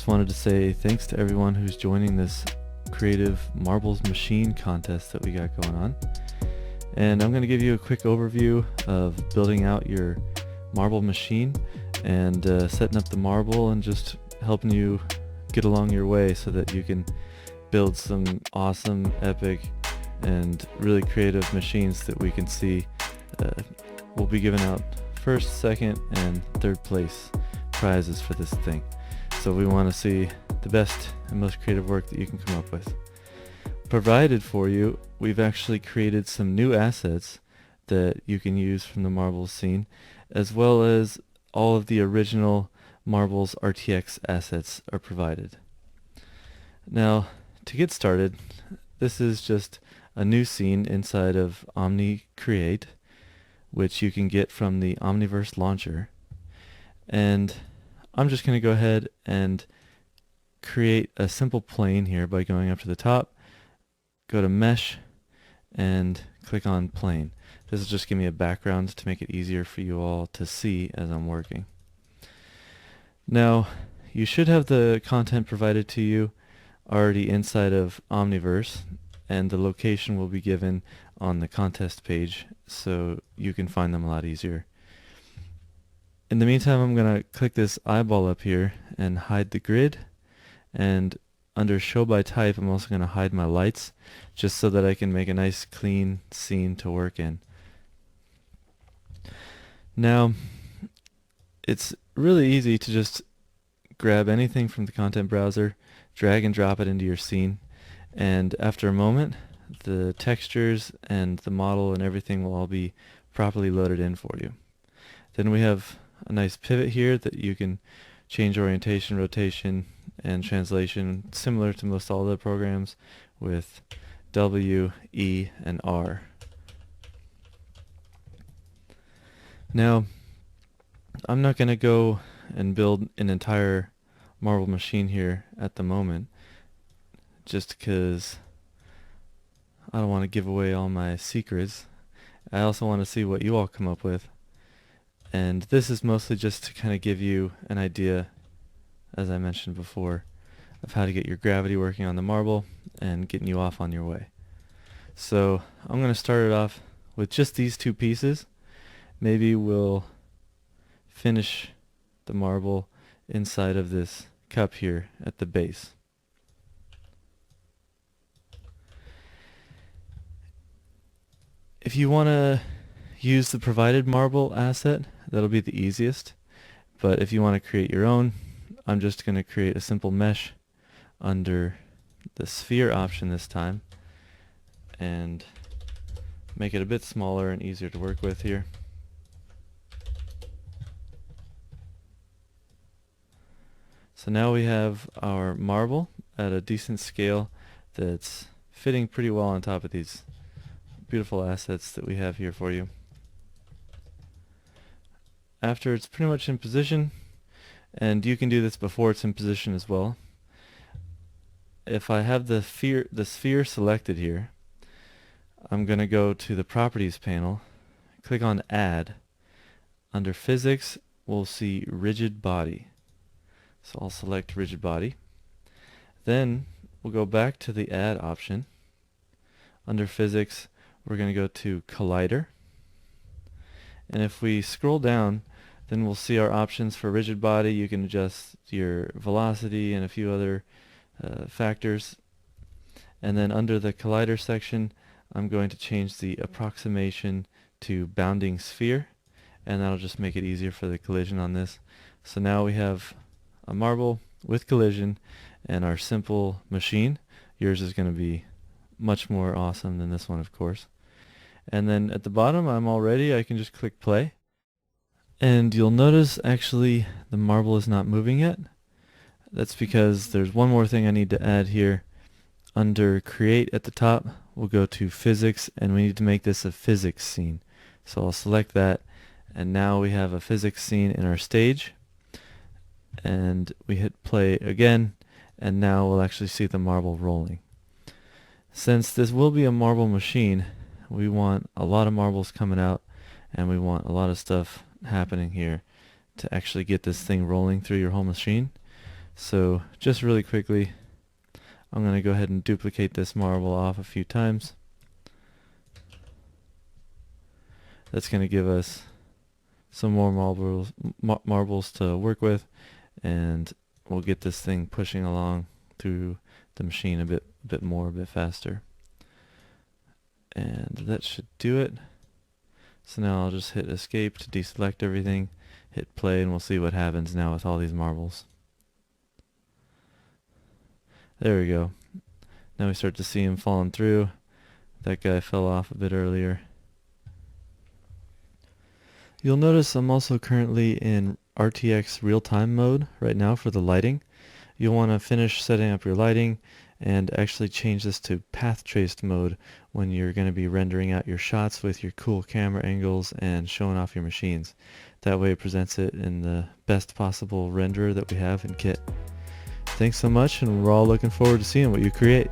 just wanted to say thanks to everyone who's joining this creative marbles machine contest that we got going on. And I'm going to give you a quick overview of building out your marble machine and setting up the marble and just helping you get along your way so that you can build some awesome, epic, and really creative machines that we can see will be giving out first, second, and third place prizes for this thing. So we want to see the best and most creative work that you can come up with. Provided for you, we've actually created some new assets that you can use from the marbles scene, as well as all of the original marbles RTX assets are provided. Now, to get started, this is just a new scene inside of Omni Create, which you can get from the Omniverse launcher. And I'm just going to go ahead and create a simple plane here by going up to the top, go to Mesh, and click on Plane. This will just give me a background to make it easier for you all to see as I'm working. Now, you should have the content provided to you already inside of Omniverse, and the location will be given on the contest page so you can find them a lot easier. In the meantime, I'm going to click this eyeball up here and hide the grid, and under Show by Type I'm also going to hide my lights just so that I can make a nice clean scene to work in. Now, it's really easy to just grab anything from the content browser, drag and drop it into your scene, and after a moment the textures and the model and everything will all be properly loaded in for you. Then we have a nice pivot here that you can change orientation, rotation, and translation similar to most all the programs with W, E, and R. Now, I'm not going to go and build an entire marble machine here at the moment, just because I don't want to give away all my secrets. I also want to see what you all come up with. And this is mostly just to kind of give you an idea, as I mentioned before, of how to get your gravity working on the marble and getting you off on your way. So I'm going to start it off with just these two pieces. Maybe we'll finish the marble inside of this cup here at the base. If you want to use the provided marble asset, that'll be the easiest. But if you want to create your own, I'm just going to create a simple mesh under the sphere option this time and make it a bit smaller and easier to work with here. So now we have our marble at a decent scale that's fitting pretty well on top of these beautiful assets that we have here for you. After it's pretty much in position, and you can do this before it's in position as well, if I have the sphere selected here, I'm going to go to the Properties panel, click on Add. Under Physics, we'll see Rigid Body. So I'll select Rigid Body. Then we'll go back to the Add option. Under Physics, we're going to go to Collider. And if we scroll down, then we'll see our options for rigid body. You can adjust your velocity and a few other factors. And then under the Collider section, I'm going to change the approximation to bounding sphere, and that'll just make it easier for the collision on this. So now we have a marble with collision and our simple machine. Yours is going to be much more awesome than this one, of course. And then at the bottom, I'm all ready. I can just click play. And you'll notice actually the marble is not moving yet. That's because there's one more thing I need to add here. Under Create at the top, we'll go to Physics, and we need to make this a physics scene. So I'll select that, and now we have a physics scene in our stage. And we hit play again, and now we'll actually see the marble rolling. Since this will be a marble machine, we want a lot of marbles coming out, and we want a lot of stuff happening here to actually get this thing rolling through your whole machine. So just really quickly, I'm going to go ahead and duplicate this marble off a few times. That's going to give us some more marbles to work with, and we'll get this thing pushing along through the machine a bit faster. And that should do it. So now I'll just hit escape to deselect everything, hit play, and we'll see what happens now with all these marbles. There we go. Now we start to see him falling through. That guy fell off a bit earlier. You'll notice I'm also currently in RTX real-time mode right now for the lighting. You'll want to finish setting up your lighting and actually change this to path traced mode when you're going to be rendering out your shots with your cool camera angles and showing off your machines. That way it presents it in the best possible renderer that we have in Kit. Thanks so much, and we're all looking forward to seeing what you create.